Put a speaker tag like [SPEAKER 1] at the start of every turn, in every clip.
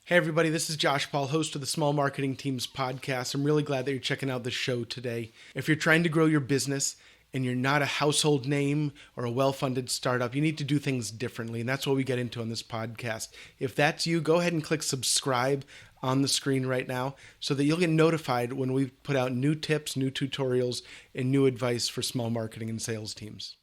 [SPEAKER 1] Hey everybody, this is Josh Paul, host of the Small Marketing Teams podcast. I'm really glad that you're checking out the show today. If you're trying to grow your business and you're not a household name or a well-funded startup, you need to do things differently, and that's what we get into on this podcast. If that's you, go ahead and click subscribe on the screen right now so that you'll get notified when we put out new tips, new tutorials, and new advice for small marketing and sales teams.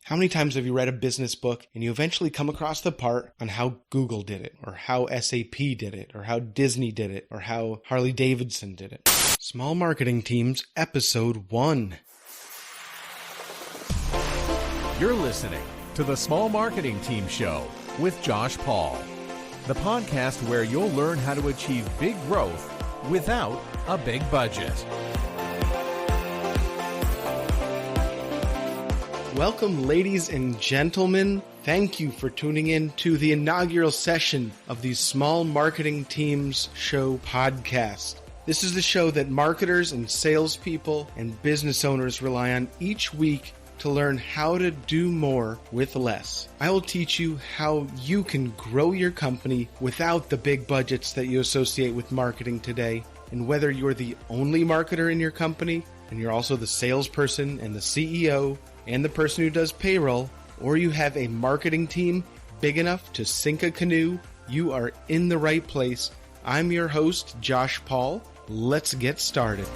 [SPEAKER 1] How many times have you read a business book and you eventually come across the part on how Google did it, or how SAP did it, or how Disney did it, or how Harley Davidson did it? Small Marketing Teams, Episode 1.
[SPEAKER 2] You're listening to the Small Marketing Team Show with Josh Paul, the podcast where you'll learn how to achieve big growth without a big budget.
[SPEAKER 1] Welcome, ladies and gentlemen. Thank you for tuning in to the inaugural session of the Small Marketing Teams Show podcast. This is the show that marketers and salespeople and business owners rely on each week to learn how to do more with less. I will teach you how you can grow your company without the big budgets that you associate with marketing today. And whether you're the only marketer in your company, and you're also the salesperson and the CEO, and the person who does payroll, or you have a marketing team big enough to sink a canoe, you are in the right place. I'm your host, Josh Paul. Let's get started.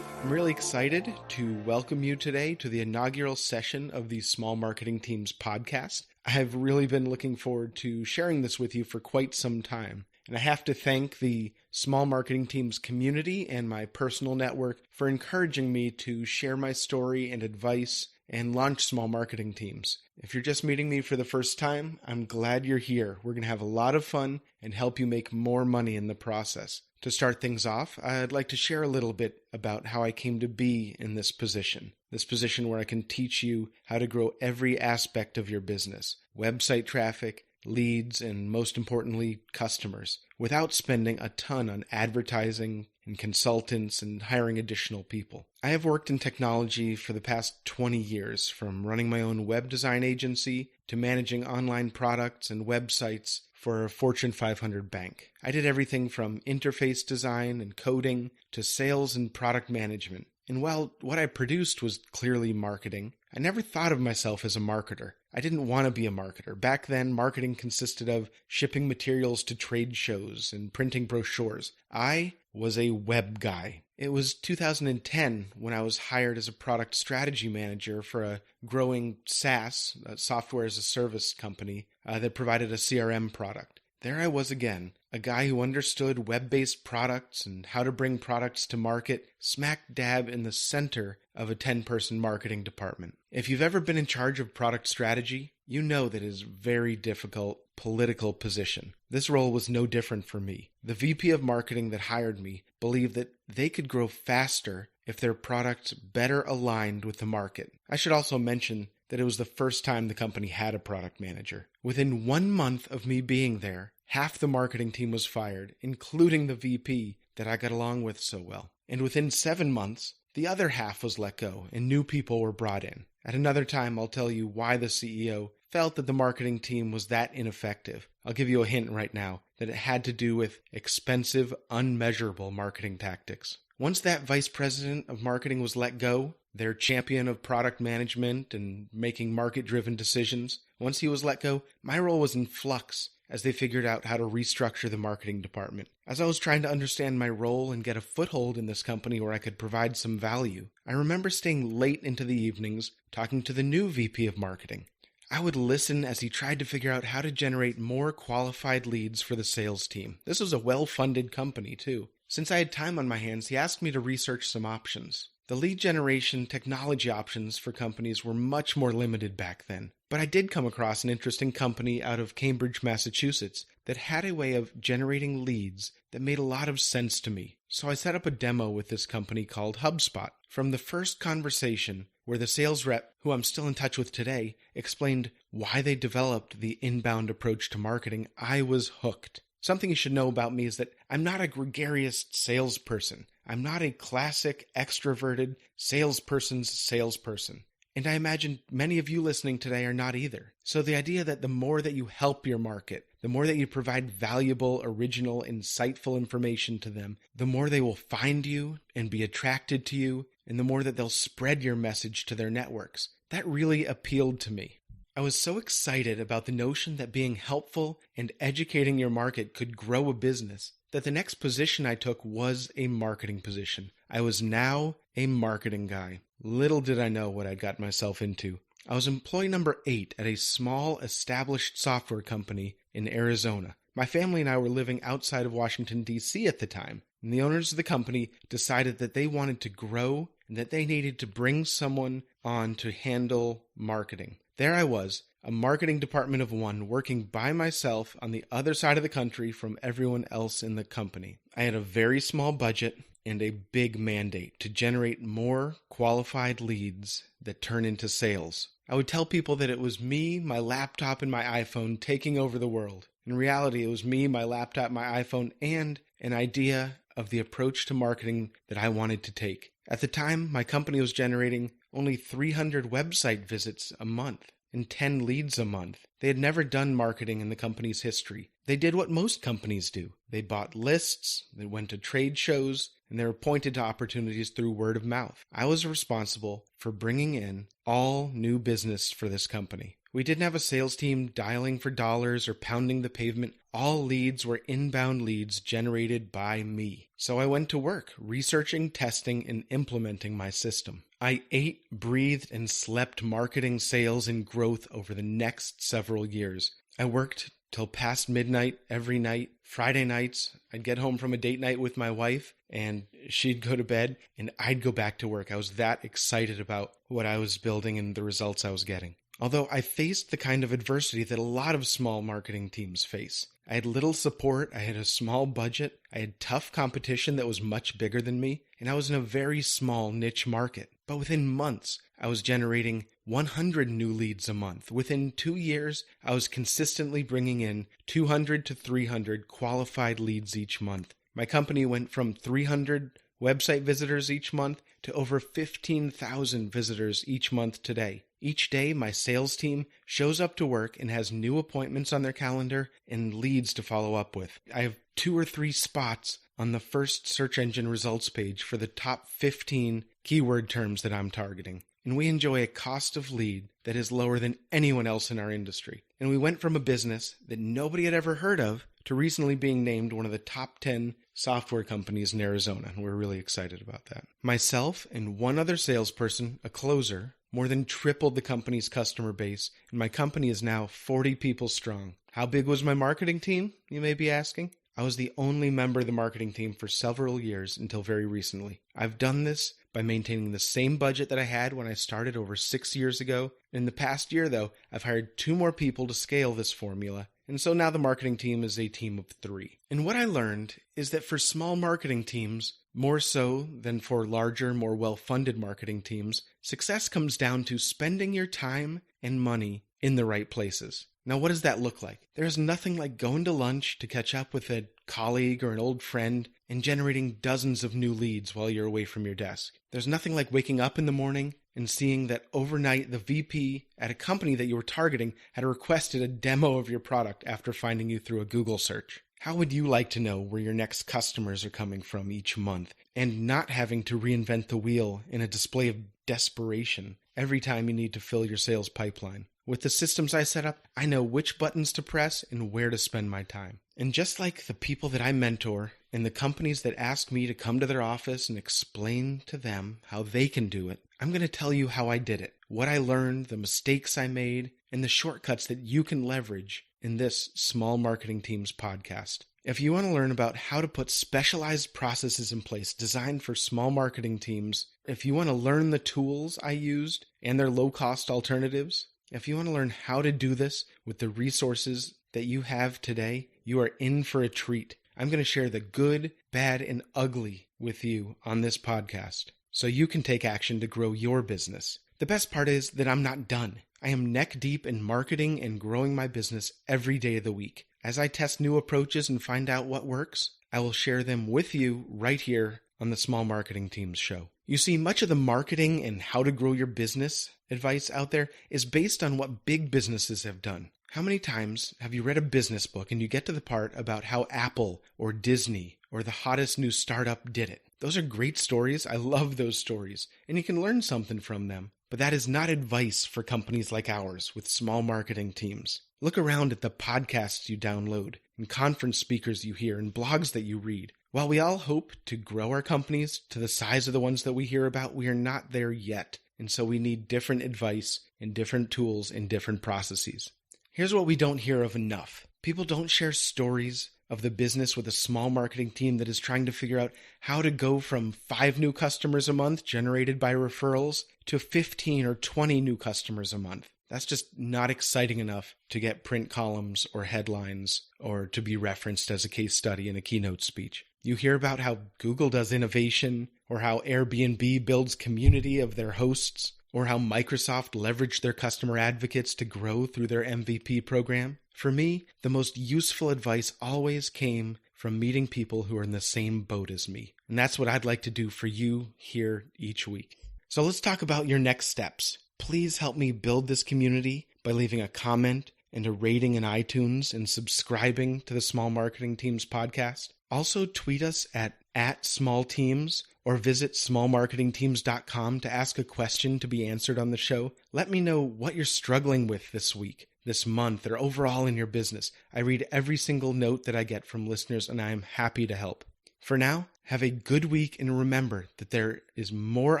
[SPEAKER 1] I'm really excited to welcome you today to the inaugural session of the Small Marketing Teams podcast. I have really been looking forward to sharing this with you for quite some time. And I have to thank the Small Marketing Teams community and my personal network for encouraging me to share my story and advice and launch small marketing teams. If you're just meeting me for the first time, I'm glad you're here. We're going to have a lot of fun and help you make more money in the process. To start things off, I'd like to share a little bit about how I came to be in this position where I can teach you how to grow every aspect of your business, website traffic, leads, and most importantly, customers, without spending a ton on advertising and consultants and hiring additional people. I have worked in technology for the past 20 years, from running my own web design agency to managing online products and websites for a Fortune 500 bank. I did everything from interface design and coding to sales and product management. And while what I produced was clearly marketing, I never thought of myself as a marketer. I didn't want to be a marketer. Back then, marketing consisted of shipping materials to trade shows and printing brochures. I was a web guy. It was 2010 when I was hired as a product strategy manager for a growing SaaS, software as a service company, that provided a CRM product. There I was again, a guy who understood web-based products and how to bring products to market, smack dab in the center of a 10-person marketing department. If you've ever been in charge of product strategy, you know that it is a very difficult political position. This role was no different for me. The VP of marketing that hired me believed that they could grow faster if their products better aligned with the market. I should also mention that it was the first time the company had a product manager. Within 1 month of me being there, half the marketing team was fired, including the VP that I got along with so well. And within 7 months, the other half was let go and new people were brought in. At another time, I'll tell you why the CEO felt that the marketing team was that ineffective. I'll give you a hint right now that it had to do with expensive, unmeasurable marketing tactics. Once that vice president of marketing was let go, their champion of product management and making market-driven decisions, once he was let go, my role was in flux as they figured out how to restructure the marketing department. As I was trying to understand my role and get a foothold in this company where I could provide some value, I remember staying late into the evenings talking to the new VP of marketing. I would listen as he tried to figure out how to generate more qualified leads for the sales team. This was a well-funded company, too. Since I had time on my hands, he asked me to research some options. The lead generation technology options for companies were much more limited back then. But I did come across an interesting company out of Cambridge, Massachusetts that had a way of generating leads that made a lot of sense to me. So I set up a demo with this company called HubSpot. From the first conversation, where the sales rep, who I'm still in touch with today, explained why they developed the inbound approach to marketing, I was hooked. Something you should know about me is that I'm not a gregarious salesperson. I'm not a classic extroverted salesperson's salesperson. And I imagine many of you listening today are not either. So the idea that the more that you help your market, the more that you provide valuable, original, insightful information to them, the more they will find you and be attracted to you, and the more that they'll spread your message to their networks. That really appealed to me. I was so excited about the notion that being helpful and educating your market could grow a business that the next position I took was a marketing position. I was now a marketing guy. Little did I know what I got myself into. I was employee number 8 at a small, established software company in Arizona. My family and I were living outside of Washington, D.C. at the time, and the owners of the company decided that they wanted to grow and that they needed to bring someone on to handle marketing. There I was, a marketing department of 1, working by myself on the other side of the country from everyone else in the company. I had a very small budget and a big mandate to generate more qualified leads that turn into sales. I would tell people that it was me, my laptop, and my iPhone taking over the world. In reality, it was me, my laptop, my iPhone, and an idea of the approach to marketing that I wanted to take. At the time, my company was generating only 300 website visits a month and 10 leads a month. They had never done marketing in the company's history. They did what most companies do. They bought lists, they went to trade shows, and they were pointed to opportunities through word of mouth. I was responsible for bringing in all new business for this company. We didn't have a sales team dialing for dollars or pounding the pavement. All leads were inbound leads generated by me. So I went to work, researching, testing, and implementing my system. I ate, breathed, and slept marketing, sales, and growth over the next several years. I worked till past midnight every night. Friday nights, I'd get home from a date night with my wife, and she'd go to bed, and I'd go back to work. I was that excited about what I was building and the results I was getting. Although I faced the kind of adversity that a lot of small marketing teams face. I had little support, I had a small budget, I had tough competition that was much bigger than me, and I was in a very small niche market. But within months, I was generating 100 new leads a month. Within 2 years, I was consistently bringing in 200 to 300 qualified leads each month. My company went from 300 website visitors each month to over 15,000 visitors each month today. Each day, my sales team shows up to work and has new appointments on their calendar and leads to follow up with. I have 2 or 3 spots on the first search engine results page for the top 15 keyword terms that I'm targeting. And we enjoy a cost of lead that is lower than anyone else in our industry. And we went from a business that nobody had ever heard of to recently being named one of the top 10 software companies in Arizona. And we're really excited about that. Myself and one other salesperson, a closer, more than tripled the company's customer base, and my company is now 40 people strong. How big was my marketing team, you may be asking? I was the only member of the marketing team for several years until very recently. I've done this by maintaining the same budget that I had when I started over 6 years ago. In the past year, though, I've hired 2 more people to scale this formula, and so now the marketing team is a team of 3. And what I learned is that for small marketing teams, more so than for larger, more well-funded marketing teams, success comes down to spending your time and money in the right places. Now, what does that look like? There's nothing like going to lunch to catch up with a colleague or an old friend and generating dozens of new leads while you're away from your desk. There's nothing like waking up in the morning and seeing that overnight the VP at a company that you were targeting had requested a demo of your product after finding you through a Google search. How would you like to know where your next customers are coming from each month and not having to reinvent the wheel in a display of desperation every time you need to fill your sales pipeline? With the systems I set up, I know which buttons to press and where to spend my time. And just like the people that I mentor and the companies that ask me to come to their office and explain to them how they can do it, I'm going to tell you how I did it, what I learned, the mistakes I made, and the shortcuts that you can leverage in this Small Marketing Teams podcast. If you want to learn about how to put specialized processes in place designed for small marketing teams, if you want to learn the tools I used and their low-cost alternatives, if you want to learn how to do this with the resources that you have today, you are in for a treat. I'm going to share the good, bad, and ugly with you on this podcast so you can take action to grow your business. The best part is that I'm not done. I am neck deep in marketing and growing my business every day of the week. As I test new approaches and find out what works, I will share them with you right here on the Small Marketing Teams show. You see, much of the marketing and how to grow your business advice out there is based on what big businesses have done. How many times have you read a business book and you get to the part about how Apple or Disney or the hottest new startup did it? Those are great stories. I love those stories, and you can learn something from them. But that is not advice for companies like ours with small marketing teams. Look around at the podcasts you download, and conference speakers you hear, and blogs that you read. While we all hope to grow our companies to the size of the ones that we hear about, we are not there yet. And so we need different advice and different tools and different processes. Here's what we don't hear of enough. People don't share stories of the business with a small marketing team that is trying to figure out how to go from 5 new customers a month generated by referrals to 15 or 20 new customers a month. That's just not exciting enough to get print columns or headlines or to be referenced as a case study in a keynote speech. You hear about how Google does innovation, or how Airbnb builds community of their hosts, or how Microsoft leveraged their customer advocates to grow through their MVP program. For me, the most useful advice always came from meeting people who are in the same boat as me. And that's what I'd like to do for you here each week. So let's talk about your next steps. Please help me build this community by leaving a comment and a rating in iTunes and subscribing to the Small Marketing Teams podcast. Also tweet us at @smallteams or visit smallmarketingteams.com to ask a question to be answered on the show. Let me know what you're struggling with this week, this month, or overall in your business. I read every single note that I get from listeners, and I am happy to help. For now, have a good week, and remember that there is more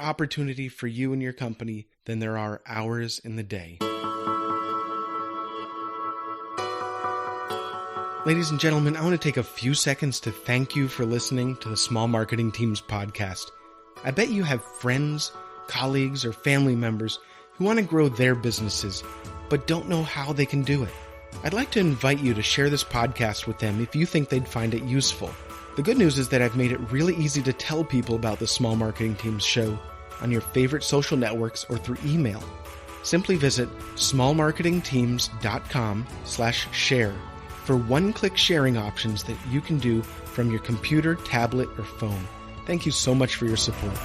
[SPEAKER 1] opportunity for you and your company than there are hours in the day. Ladies and gentlemen, I want to take a few seconds to thank you for listening to the Small Marketing Teams podcast. I bet you have friends, colleagues, or family members who want to grow their businesses, but don't know how they can do it. I'd like to invite you to share this podcast with them if you think they'd find it useful. The good news is that I've made it really easy to tell people about the Small Marketing Teams show on your favorite social networks or through email. Simply visit smallmarketingteams.com/share for one-click sharing options that you can do from your computer, tablet, or phone. Thank you so much for your support.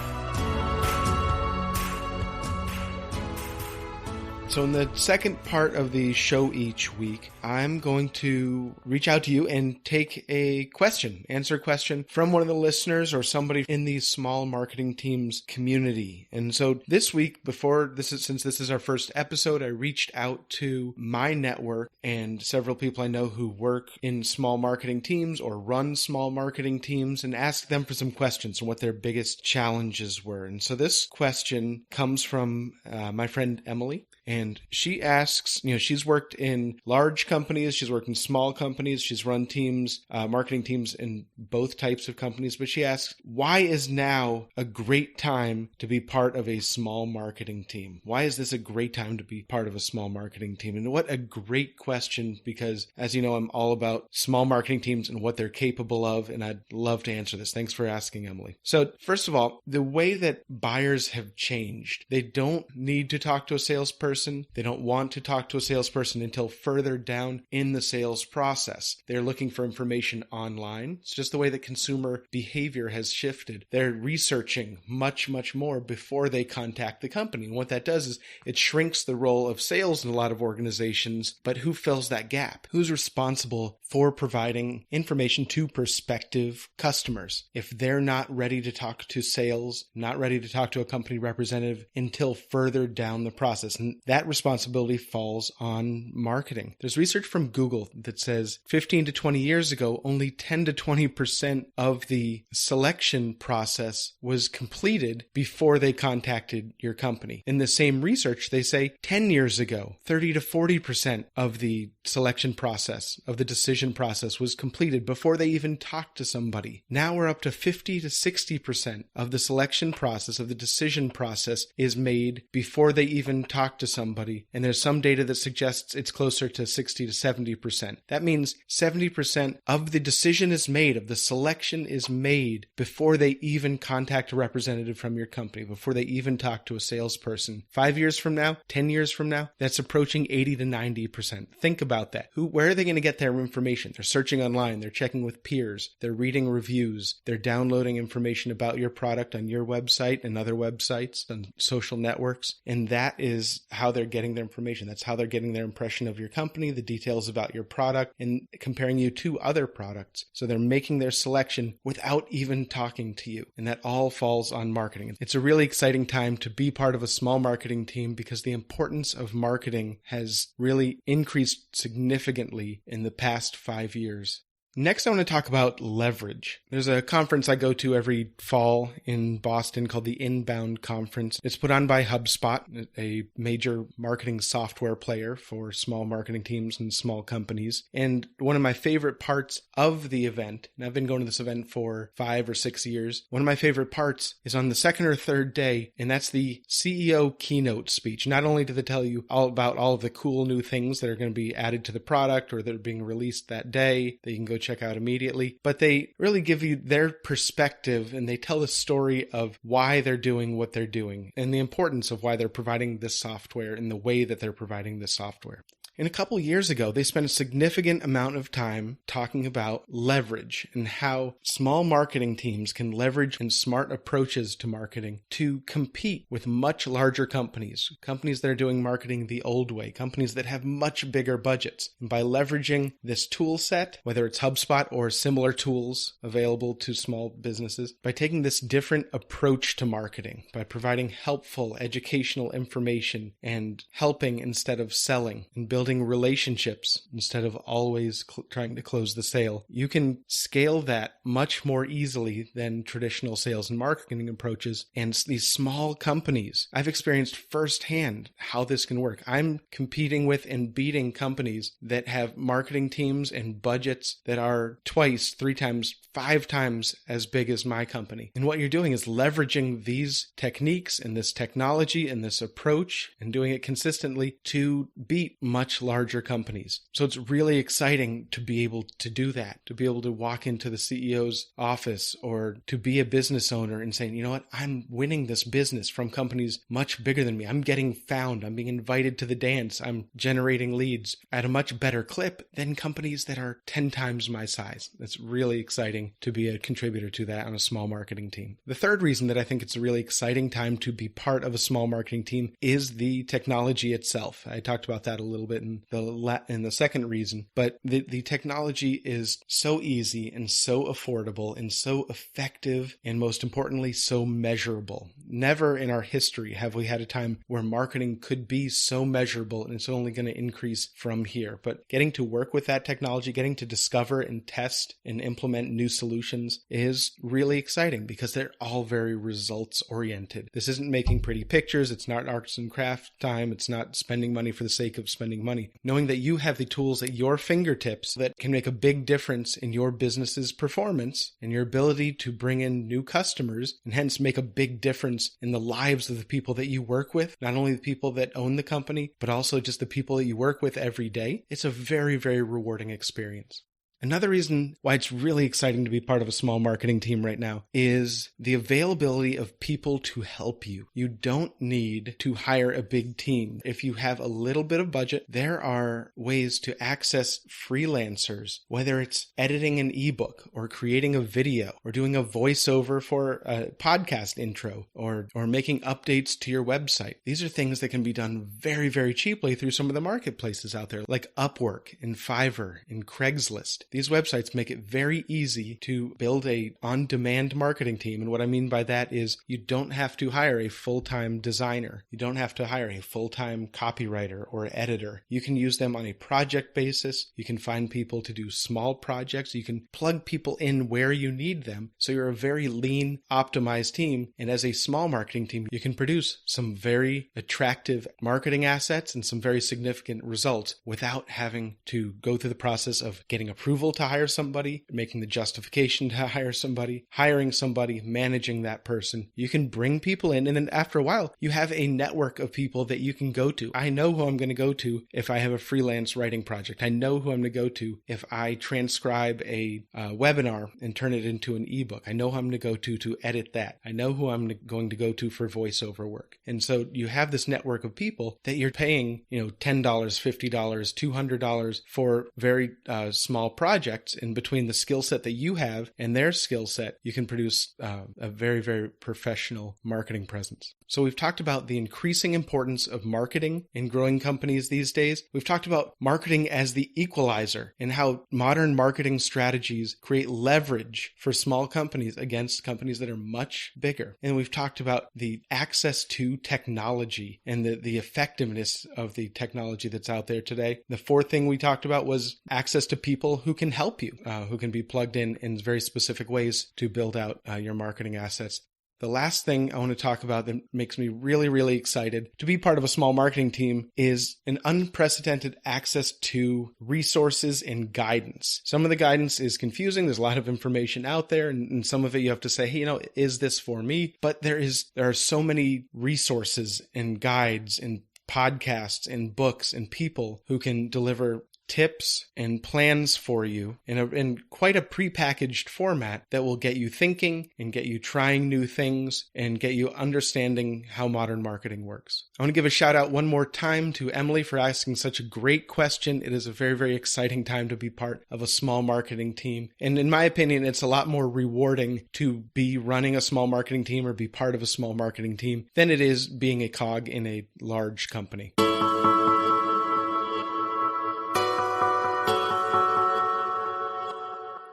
[SPEAKER 1] So in the second part of the show each week, I'm going to reach out to you and take a question, answer a question from one of the listeners or somebody in the Small Marketing Teams community. And so this week, since this is our first episode, I reached out to my network and several people I know who work in small marketing teams or run small marketing teams and asked them for some questions on what their biggest challenges were. And so this question comes from my friend Emily. And she asks, she's worked in large companies, she's worked in small companies, she's run teams, marketing teams in both types of companies, but she asks, why is now a great time to be part of a small marketing team? Why is this a great time to be part of a small marketing team? And what a great question, because as you know, I'm all about small marketing teams and what they're capable of, and I'd love to answer this. Thanks for asking, Emily. So first of all, the way that buyers have changed, they don't need to talk to a salesperson. They don't want to talk to a salesperson until further down in the sales process. They're looking for information online. It's just the way that consumer behavior has shifted. They're researching much, much more before they contact the company. And what that does is it shrinks the role of sales in a lot of organizations, but who fills that gap? Who's responsible for providing information to prospective customers? If they're not ready to talk to sales, not ready to talk to a company representative until further down the process. And that responsibility falls on marketing. There's research from Google that says 15 to 20 years ago, only 10 to 20% of the selection process was completed before they contacted your company. In the same research, they say 10 years ago, 30 to 40% of the selection process, of the decision process was completed before they even talked to somebody. Now we're up to 50 to 60% of the selection process, of the decision process, is made before they even talk to somebody, and there's some data that suggests it's closer to 60 to 70%. That means 70% of the decision is made, of the selection is made before they even contact a representative from your company, before they even talk to a salesperson. 5 years from now, 10 years from now, that's approaching 80 to 90%. Think about about that. Where are they going to get their information? They're searching online. They're checking with peers. They're reading reviews. They're downloading information about your product on your website and other websites and social networks. And that is how they're getting their information. That's how they're getting their impression of your company, the details about your product, and comparing you to other products. So they're making their selection without even talking to you. And that all falls on marketing. It's a really exciting time to be part of a small marketing team because the importance of marketing has really increased significantly in the past 5 years. Next, I want to talk about leverage. There's a conference I go to every fall in Boston called the Inbound Conference. It's put on by HubSpot, a major marketing software player for small marketing teams and small companies. And one of my favorite parts of the event, and I've been going to this event for 5 or 6 years, one of my favorite parts is on the second or third day, and that's the CEO keynote speech. Not only do they tell you all about all of the cool new things that are going to be added to the product or that are being released that day that you can go check out immediately, but they really give you their perspective and they tell the story of why they're doing what they're doing and the importance of why they're providing this software in the way that they're providing this software. And a couple years ago, they spent a significant amount of time talking about leverage and how small marketing teams can leverage and smart approaches to marketing to compete with much larger companies that are doing marketing the old way, companies that have much bigger budgets. And by leveraging this tool set, whether it's HubSpot or similar tools available to small businesses, by taking this different approach to marketing, by providing helpful educational information and helping instead of selling and building relationships instead of always trying to close the sale, you can scale that much more easily than traditional sales and marketing approaches. And these small companies, I've experienced firsthand how this can work. I'm competing with and beating companies that have marketing teams and budgets that are 2x, 3x, 5x as big as my company. And what you're doing is leveraging these techniques and this technology and this approach and doing it consistently to beat much larger companies. So it's really exciting to be able to do that, to be able to walk into the CEO's office or to be a business owner and saying, you know what, I'm winning this business from companies much bigger than me. I'm getting found. I'm being invited to the dance. I'm generating leads at a much better clip than companies that are 10 times my size. It's really exciting to be a contributor to that on a small marketing team. The third reason that I think it's a really exciting time to be part of a small marketing team is the technology itself. I talked about that a little bit in the second reason, but the technology is so easy and so affordable and so effective and most importantly, so measurable. Never in our history have we had a time where marketing could be so measurable and it's only going to increase from here. But getting to work with that technology, getting to discover and test and implement new solutions is really exciting because they're all very results oriented. This isn't making pretty pictures. It's not arts and craft time. It's not spending money for the sake of spending money. Knowing that you have the tools at your fingertips that can make a big difference in your business's performance and your ability to bring in new customers and hence make a big difference in the lives of the people that you work with, not only the people that own the company, but also just the people that you work with every day. It's a very, very rewarding experience. Another reason why it's really exciting to be part of a small marketing team right now is the availability of people to help you. You don't need to hire a big team. If you have a little bit of budget, there are ways to access freelancers, whether it's editing an ebook or creating a video or doing a voiceover for a podcast intro or making updates to your website. These are things that can be done very, very cheaply through some of the marketplaces out there like Upwork and Fiverr and Craigslist. These websites make it very easy to build a on-demand marketing team. And what I mean by that is you don't have to hire a full-time designer. You don't have to hire a full-time copywriter or editor. You can use them on a project basis. You can find people to do small projects. You can plug people in where you need them. So you're a very lean, optimized team. And as a small marketing team, you can produce some very attractive marketing assets and some very significant results without having to go through the process of getting approval approval to hire somebody, making the justification to hire somebody, hiring somebody, managing that person. You can bring people in, and then after a while, you have a network of people that you can go to. I know who I'm going to go to if I have a freelance writing project. I know who I'm going to go to if I transcribe a webinar and turn it into an ebook. I know who I'm going to go to edit that. I know who I'm going to go to for voiceover work. And so you have this network of people that you're paying, $10, $50, $200 for very small projects. And between the skill set that you have and their skill set, you can produce a very, very professional marketing presence. So we've talked about the increasing importance of marketing in growing companies these days. We've talked about marketing as the equalizer and how modern marketing strategies create leverage for small companies against companies that are much bigger. And we've talked about the access to technology and the effectiveness of the technology that's out there today. The fourth thing we talked about was access to people who can help you, who can be plugged in very specific ways to build out your marketing assets. The last thing I want to talk about that makes me really, really excited to be part of a small marketing team is an unprecedented access to resources and guidance. Some of the guidance is confusing. There's a lot of information out there, and some of it you have to say, hey, is this for me? But there are so many resources and guides and podcasts and books and people who can deliver tips and plans for you in quite a prepackaged format that will get you thinking and get you trying new things and get you understanding how modern marketing works. I want to give a shout out one more time to Emily for asking such a great question. It is a very, very exciting time to be part of a small marketing team. And in my opinion, it's a lot more rewarding to be running a small marketing team or be part of a small marketing team than it is being a cog in a large company.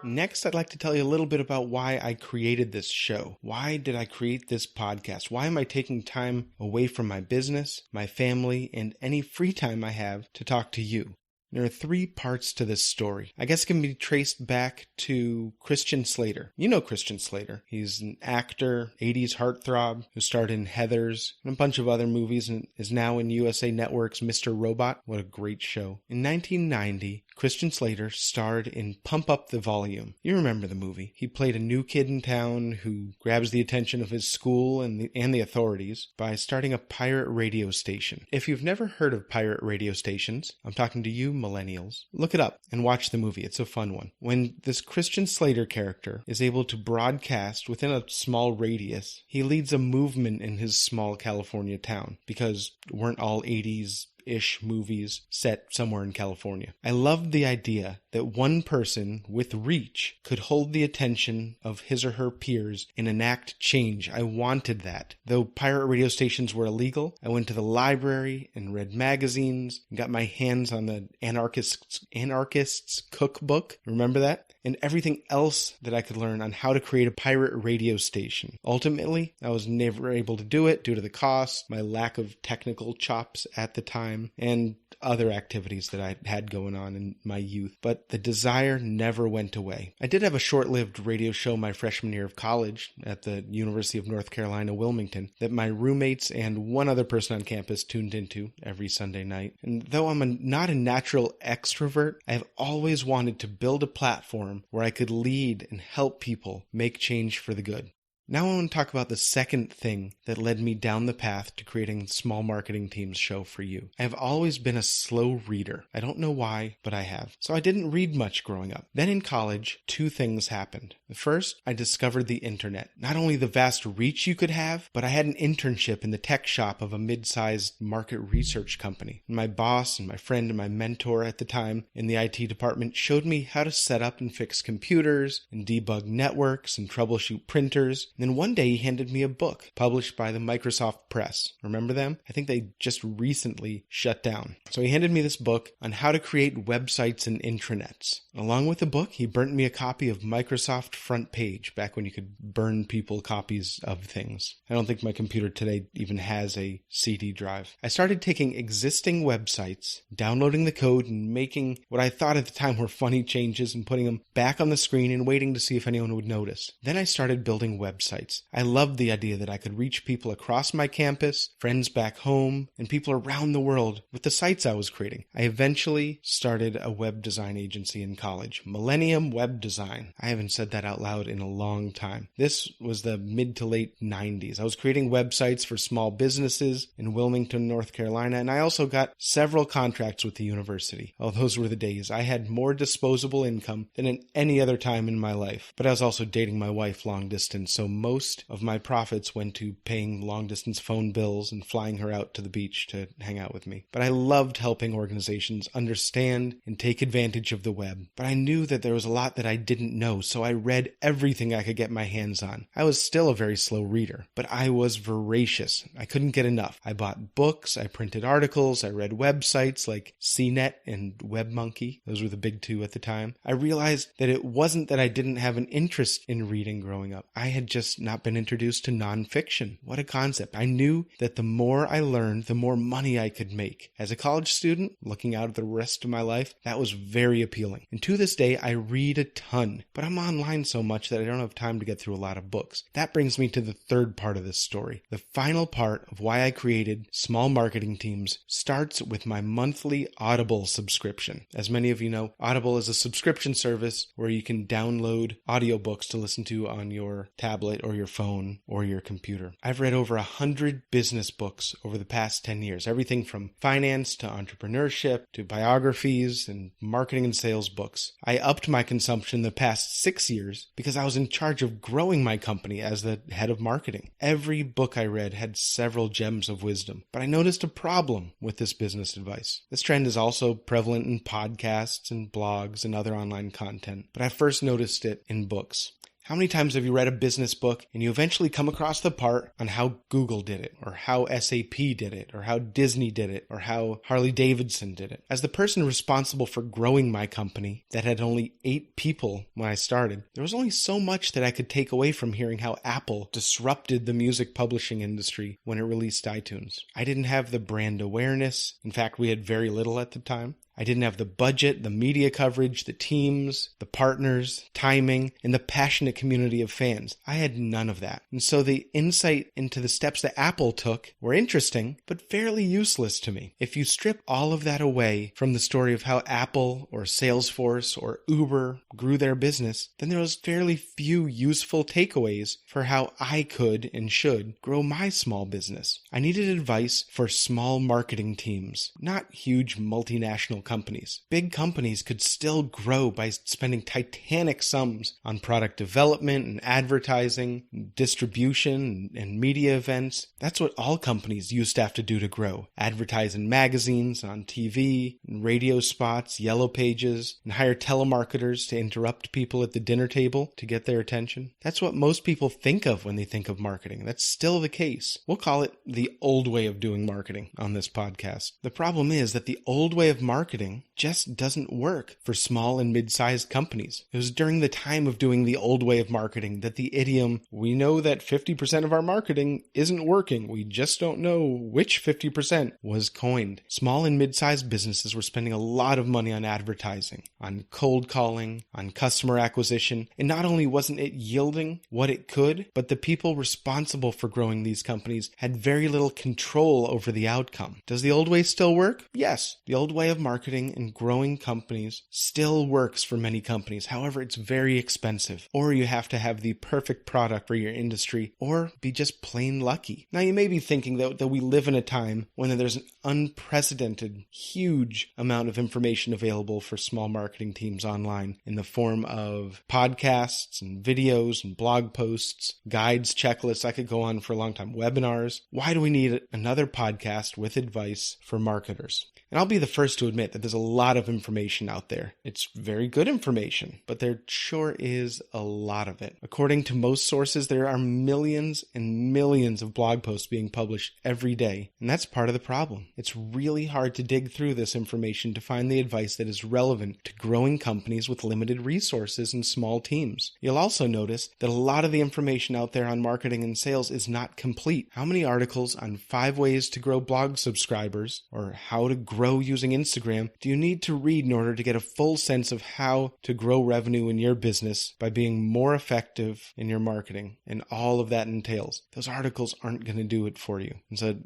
[SPEAKER 1] Next, I'd like to tell you a little bit about why I created this show. Why did I create this podcast? Why am I taking time away from my business, my family, and any free time I have to talk to you? There are three parts to this story. I guess it can be traced back to Christian Slater. You know Christian Slater. He's an actor, 80s heartthrob, who starred in Heathers and a bunch of other movies and is now in USA Network's Mr. Robot. What a great show. In 1990, Christian Slater starred in Pump Up the Volume. You remember the movie. He played a new kid in town who grabs the attention of his school and the authorities by starting a pirate radio station. If you've never heard of pirate radio stations, I'm talking to you millennials. Look it up and watch the movie. It's a fun one. When this Christian Slater character is able to broadcast within a small radius, he leads a movement in his small California town because weren't all 80s-ish movies set somewhere in California. I loved the idea that one person with reach could hold the attention of his or her peers and enact change. I wanted that. Though pirate radio stations were illegal, I went to the library and read magazines and got my hands on the Anarchist's Cookbook. Remember that? And everything else that I could learn on how to create a pirate radio station. Ultimately, I was never able to do it due to the cost, my lack of technical chops at the time, and other activities that I had going on in my youth. But the desire never went away. I did have a short-lived radio show my freshman year of college at the University of North Carolina, Wilmington, that my roommates and one other person on campus tuned into every Sunday night. And though I'm not a natural extrovert, I have always wanted to build a platform where I could lead and help people make change for the good. Now I want to talk about the second thing that led me down the path to creating Small Marketing Team's show for you. I have always been a slow reader. I don't know why, but I have. So I didn't read much growing up. Then in college, two things happened. First, I discovered the internet. Not only the vast reach you could have, but I had an internship in the tech shop of a mid-sized market research company. And my boss and my friend and my mentor at the time in the IT department showed me how to set up and fix computers and debug networks and troubleshoot printers. Then one day he handed me a book published by the Microsoft Press. Remember them? I think they just recently shut down. So he handed me this book on how to create websites and intranets. Along with the book, he burnt me a copy of Microsoft Front Page, back when you could burn people copies of things. I don't think my computer today even has a CD drive. I started taking existing websites, downloading the code, and making what I thought at the time were funny changes and putting them back on the screen and waiting to see if anyone would notice. Then I started building websites. websites. I loved the idea that I could reach people across my campus, friends back home, and people around the world with the sites I was creating. I eventually started a web design agency in college, Millennium Web Design. I haven't said that out loud in a long time. This was the mid to late 90s. I was creating websites for small businesses in Wilmington, North Carolina, and I also got several contracts with the university. Oh, those were the days. I had more disposable income than at any other time in my life. But I was also dating my wife long distance, so most of my profits went to paying long distance phone bills and flying her out to the beach to hang out with me. But I loved helping organizations understand and take advantage of the web. But I knew that there was a lot that I didn't know, so I read everything I could get my hands on. I was still a very slow reader, but I was voracious. I couldn't get enough. I bought books, I printed articles, I read websites like CNET and WebMonkey. Those were the big two at the time. I realized that it wasn't that I didn't have an interest in reading growing up. I had just not been introduced to nonfiction. What a concept. I knew that the more I learned, the more money I could make. As a college student, looking out at the rest of my life, that was very appealing. And to this day, I read a ton, but I'm online so much that I don't have time to get through a lot of books. That brings me to the third part of this story. The final part of why I created Small Marketing Teams starts with my monthly Audible subscription. As many of you know, Audible is a subscription service where you can download audiobooks to listen to on your tablet or your phone or your computer. I've read over 100 business books over the past 10 years, everything from finance to entrepreneurship to biographies and marketing and sales books. I upped my consumption the past 6 years because I was in charge of growing my company as the head of marketing. Every book I read had several gems of wisdom, but I noticed a problem with this business advice. This trend is also prevalent in podcasts and blogs and other online content, but I first noticed it in books. How many times have you read a business book and you eventually come across the part on how Google did it, or how SAP did it, or how Disney did it, or how Harley Davidson did it? As the person responsible for growing my company that had only 8 people when I started, there was only so much that I could take away from hearing how Apple disrupted the music publishing industry when it released iTunes. I didn't have the brand awareness. In fact, we had very little at the time. I didn't have the budget, the media coverage, the teams, the partners, timing, and the passionate community of fans. I had none of that. And so the insight into the steps that Apple took were interesting, but fairly useless to me. If you strip all of that away from the story of how Apple or Salesforce or Uber grew their business, then there was fairly few useful takeaways for how I could and should grow my small business. I needed advice for small marketing teams, not huge multinational companies. Big companies could still grow by spending titanic sums on product development and advertising, and distribution and media events. That's what all companies used to have to do to grow. Advertise in magazines, on TV, in radio spots, yellow pages, and hire telemarketers to interrupt people at the dinner table to get their attention. That's what most people think of when they think of marketing. That's still the case. We'll call it the old way of doing marketing on this podcast. The problem is that the old way of marketing just doesn't work for small and mid-sized companies. It was during the time of doing the old way of marketing that the idiom, "we know that 50% of our marketing isn't working, we just don't know which 50%, was coined. Small and mid-sized businesses were spending a lot of money on advertising, on cold calling, on customer acquisition, and not only wasn't it yielding what it could, but the people responsible for growing these companies had very little control over the outcome. Does the old way still work? Yes. The old way of marketing and growing companies still works for many companies. However, it's very expensive, or you have to have the perfect product for your industry, or be just plain lucky. Now, you may be thinking that we live in a time when there's an unprecedented, huge amount of information available for small marketing teams online in the form of podcasts and videos and blog posts, guides, checklists. I could go on for a long time. Webinars. Why do we need another podcast with advice for marketers? And I'll be the first to admit that there's a lot of information out there. It's very good information, but there sure is a lot of it. According to most sources, there are millions and millions of blog posts being published every day, and that's part of the problem. It's really hard to dig through this information to find the advice that is relevant to growing companies with limited resources and small teams. You'll also notice that a lot of the information out there on marketing and sales is not complete. How many articles on 5 ways to grow blog subscribers, or how to grow grow using Instagram do you need to read in order to get a full sense of how to grow revenue in your business by being more effective in your marketing and all of that entails? Those articles aren't going to do it for you. And so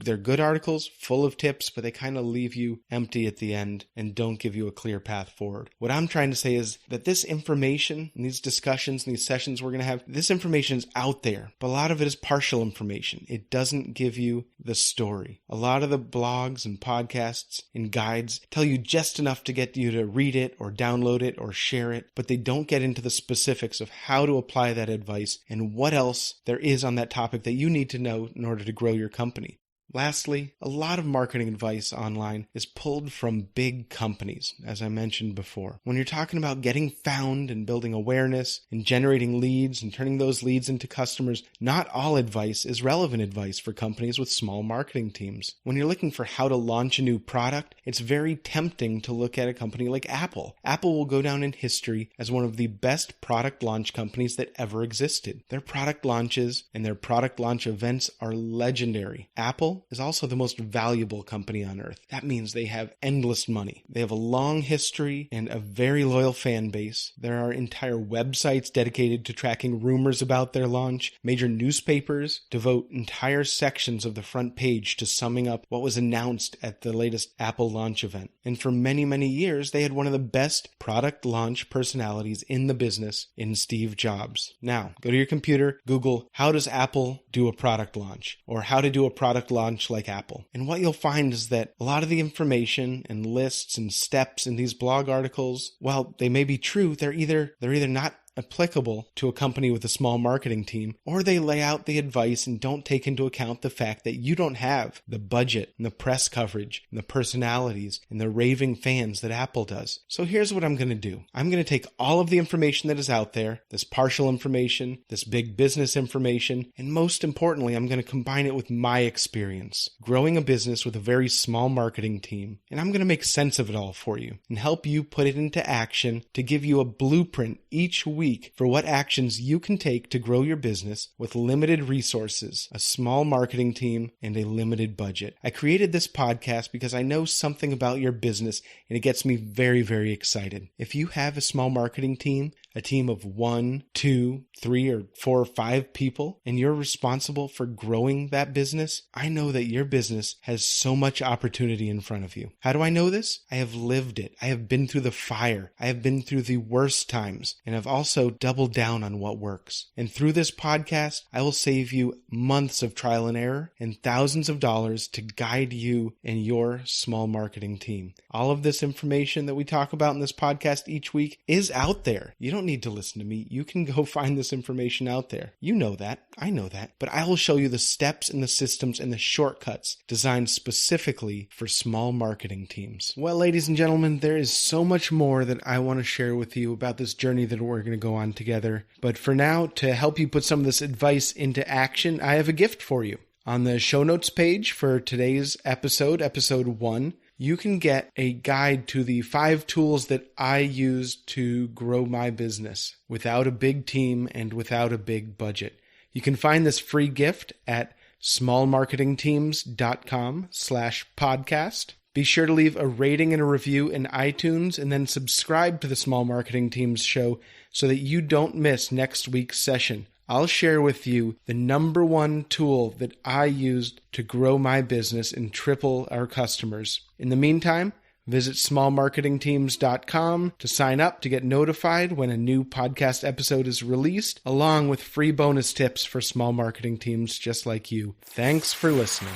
[SPEAKER 1] they're good articles full of tips, but they kind of leave you empty at the end and don't give you a clear path forward. What I'm trying to say is that this information and these discussions and these sessions we're going to have, this information is out there, but a lot of it is partial information. It doesn't give you the story. A lot of the blogs and podcasts and guides tell you just enough to get you to read it or download it or share it, but they don't get into the specifics of how to apply that advice and what else there is on that topic that you need to know in order to grow your company. Lastly, a lot of marketing advice online is pulled from big companies, as I mentioned before. When you're talking about getting found and building awareness and generating leads and turning those leads into customers, not all advice is relevant advice for companies with small marketing teams. When you're looking for how to launch a new product, it's very tempting to look at a company like Apple. Apple will go down in history as one of the best product launch companies that ever existed. Their product launches and their product launch events are legendary. Apple is also the most valuable company on earth. That means they have endless money. They have a long history and a very loyal fan base. There are entire websites dedicated to tracking rumors about their launch. Major newspapers devote entire sections of the front page to summing up what was announced at the latest Apple launch event. And for many, many years, they had one of the best product launch personalities in the business in Steve Jobs. Now, go to your computer, Google, how does Apple do a product launch? Or how to do a product launch like Apple. And what you'll find is that a lot of the information and lists and steps in these blog articles, while they may be true, they're either not applicable to a company with a small marketing team, or they lay out the advice and don't take into account the fact that you don't have the budget and the press coverage and the personalities and the raving fans that Apple does. So here's what I'm going to do. I'm going to take all of the information that is out there, this partial information, this big business information, and most importantly, I'm going to combine it with my experience, growing a business with a very small marketing team, and I'm going to make sense of it all for you and help you put it into action to give you a blueprint each week for what actions you can take to grow your business with limited resources, a small marketing team, and a limited budget. I created this podcast because I know something about your business and it gets me very, very excited. If you have a small marketing team, a team of 1, 2, 3, or 4 or 5 people, and you're responsible for growing that business, I know that your business has so much opportunity in front of you. How do I know this? I have lived it. I have been through the fire. I have been through the worst times, and I've also doubled down on what works. And through this podcast, I will save you months of trial and error and thousands of dollars to guide you and your small marketing team. All of this information that we talk about in this podcast each week is out there. You don't need to listen to me. You can go find this information out there. You know that. I know that. But I will show you the steps and the systems and the shortcuts designed specifically for small marketing teams. Well, ladies and gentlemen, there is so much more that I want to share with you about this journey that we're going to go on together. But for now, to help you put some of this advice into action, I have a gift for you. On the show notes page for today's episode 1, you can get a guide to the 5 tools that I use to grow my business without a big team and without a big budget. You can find this free gift at smallmarketingteams.com/podcast. Be sure to leave a rating and a review in iTunes and then subscribe to the Small Marketing Teams show so that you don't miss next week's session. I'll share with you the number 1 tool that I used to grow my business and triple our customers. In the meantime, visit smallmarketingteams.com to sign up to get notified when a new podcast episode is released, along with free bonus tips for small marketing teams just like you. Thanks for listening.